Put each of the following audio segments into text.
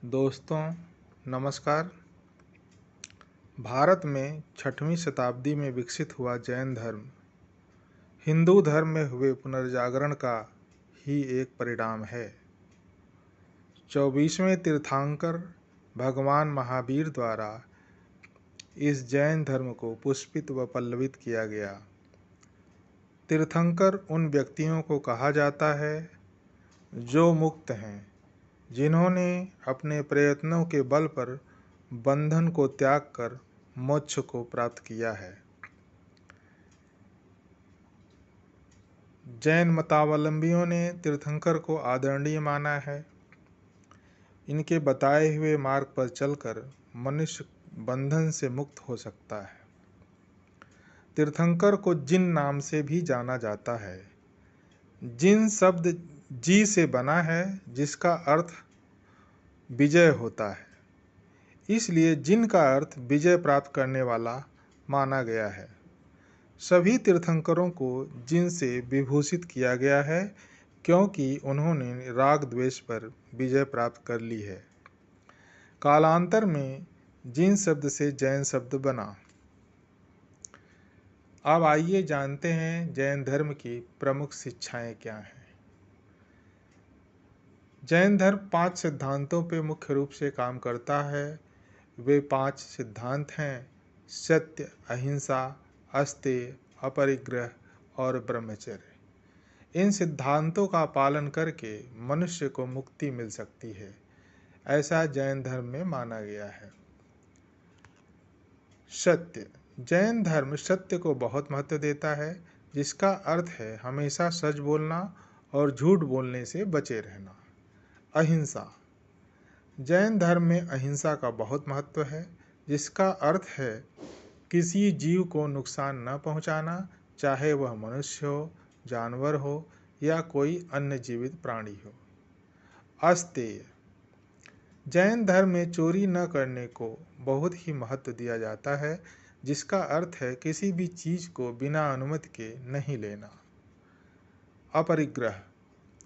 दोस्तों नमस्कार। भारत में 6वीं शताब्दी में विकसित हुआ जैन धर्म हिंदू धर्म में हुए पुनर्जागरण का ही एक परिणाम है। 24वें तीर्थंकर भगवान महावीर द्वारा इस जैन धर्म को पुष्पित व पल्लवित किया गया। तीर्थंकर उन व्यक्तियों को कहा जाता है जो मुक्त हैं, जिन्होंने अपने प्रयत्नों के बल पर बंधन को त्याग कर मोक्ष को प्राप्त किया है। जैन मतावलंबियों ने तीर्थंकर को आदरणीय माना है। इनके बताए हुए मार्ग पर चलकर मनुष्य बंधन से मुक्त हो सकता है। तीर्थंकर को जिन नाम से भी जाना जाता है। जिन शब्द जी से बना है, जिसका अर्थ विजय होता है, इसलिए जिन का अर्थ विजय प्राप्त करने वाला माना गया है। सभी तीर्थंकरों को जिन से विभूषित किया गया है, क्योंकि उन्होंने राग द्वेष पर विजय प्राप्त कर ली है। कालांतर में जिन शब्द से जैन शब्द बना। अब आइए जानते हैं जैन धर्म की प्रमुख शिक्षाएं क्या हैं। जैन धर्म 5 सिद्धांतों पर मुख्य रूप से काम करता है। वे 5 सिद्धांत हैं: सत्य, अहिंसा, अस्तेय, अपरिग्रह और ब्रह्मचर्य। इन सिद्धांतों का पालन करके मनुष्य को मुक्ति मिल सकती है, ऐसा जैन धर्म में माना गया है। सत्य। जैन धर्म सत्य को बहुत महत्व देता है, जिसका अर्थ है हमेशा सच बोलना और झूठ बोलने से बचे रहना। अहिंसा। जैन धर्म में अहिंसा का बहुत महत्व है, जिसका अर्थ है किसी जीव को नुकसान न पहुंचाना, चाहे वह मनुष्य हो, जानवर हो या कोई अन्य जीवित प्राणी हो। अस्तेय। जैन धर्म में चोरी न करने को बहुत ही महत्व दिया जाता है, जिसका अर्थ है किसी भी चीज को बिना अनुमति के नहीं लेना। अपरिग्रह।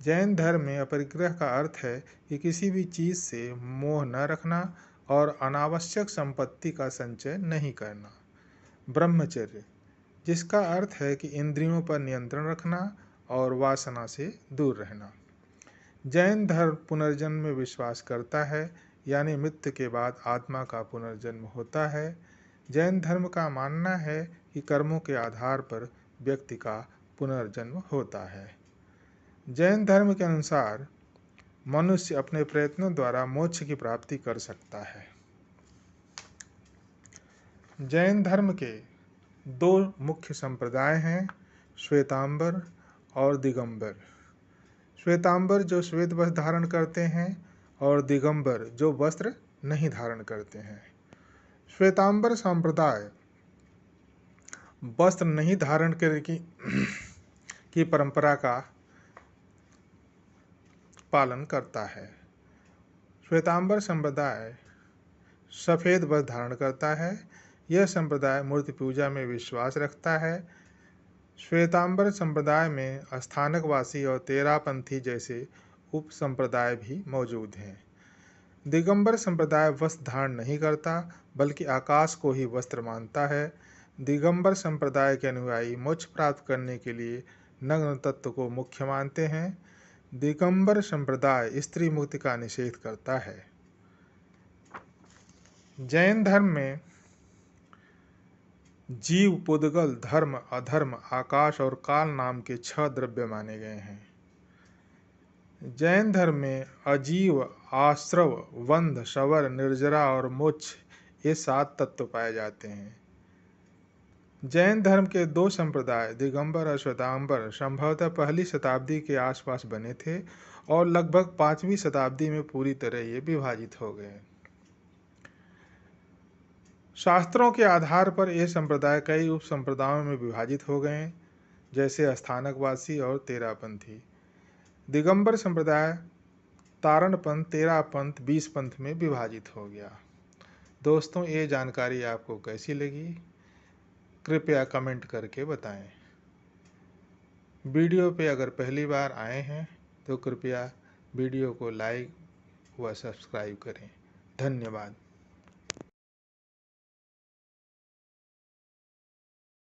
जैन धर्म में अपरिग्रह का अर्थ है कि किसी भी चीज से मोह न रखना और अनावश्यक संपत्ति का संचय नहीं करना। ब्रह्मचर्य, जिसका अर्थ है कि इंद्रियों पर नियंत्रण रखना और वासना से दूर रहना। जैन धर्म पुनर्जन्म में विश्वास करता है, यानी मृत्यु के बाद आत्मा का पुनर्जन्म होता है। जैन धर्म का मानना है कि कर्मों के आधार पर व्यक्ति का पुनर्जन्म होता है। जैन धर्म के अनुसार मनुष्य अपने प्रयत्नों द्वारा मोक्ष की प्राप्ति कर सकता है। जैन धर्म के 2 मुख्य संप्रदाय हैं, श्वेतांबर और दिगंबर। श्वेतांबर जो श्वेत वस्त्र धारण करते हैं और दिगंबर जो वस्त्र नहीं धारण करते हैं। श्वेतांबर संप्रदाय वस्त्र नहीं धारण करने की परंपरा का पालन करता है। श्वेतांबर संप्रदाय सफ़ेद वस्त्र धारण करता है। यह संप्रदाय मूर्ति पूजा में विश्वास रखता है। श्वेतांबर संप्रदाय में स्थानकवासी और तेरापंथी जैसे उप संप्रदाय भी मौजूद हैं। दिगंबर संप्रदाय वस्त्र धारण नहीं करता, बल्कि आकाश को ही वस्त्र मानता है। दिगंबर संप्रदाय के अनुयायी मोक्ष प्राप्त करने के लिए नग्न तत्व को मुख्य मानते हैं। दिगंबर संप्रदाय स्त्री मुक्ति का निषेध करता है। जैन धर्म में जीव, पुद्गल, धर्म, अधर्म, आकाश और काल नाम के 6 द्रव्य माने गए हैं। जैन धर्म में अजीव, आश्रव, बंध, शवर, निर्जरा और मोक्ष ये 7 तत्व पाए जाते हैं। जैन धर्म के 2 संप्रदाय दिगंबर और श्वेतांबर संभवतः पहली शताब्दी के आसपास बने थे और लगभग 5वीं शताब्दी में पूरी तरह ये विभाजित हो गए। शास्त्रों के आधार पर ये संप्रदाय कई उप संप्रदायों में विभाजित हो गए, जैसे स्थानकवासी और तेरापंथी। दिगंबर संप्रदाय तारणपंथ, तेरापंथ, 20 पंथ में विभाजित हो गया। दोस्तों, ये जानकारी आपको कैसी लगी, कृपया कमेंट करके बताएं। वीडियो पे अगर पहली बार आए हैं तो कृपया वीडियो को लाइक व सब्सक्राइब करें। धन्यवाद।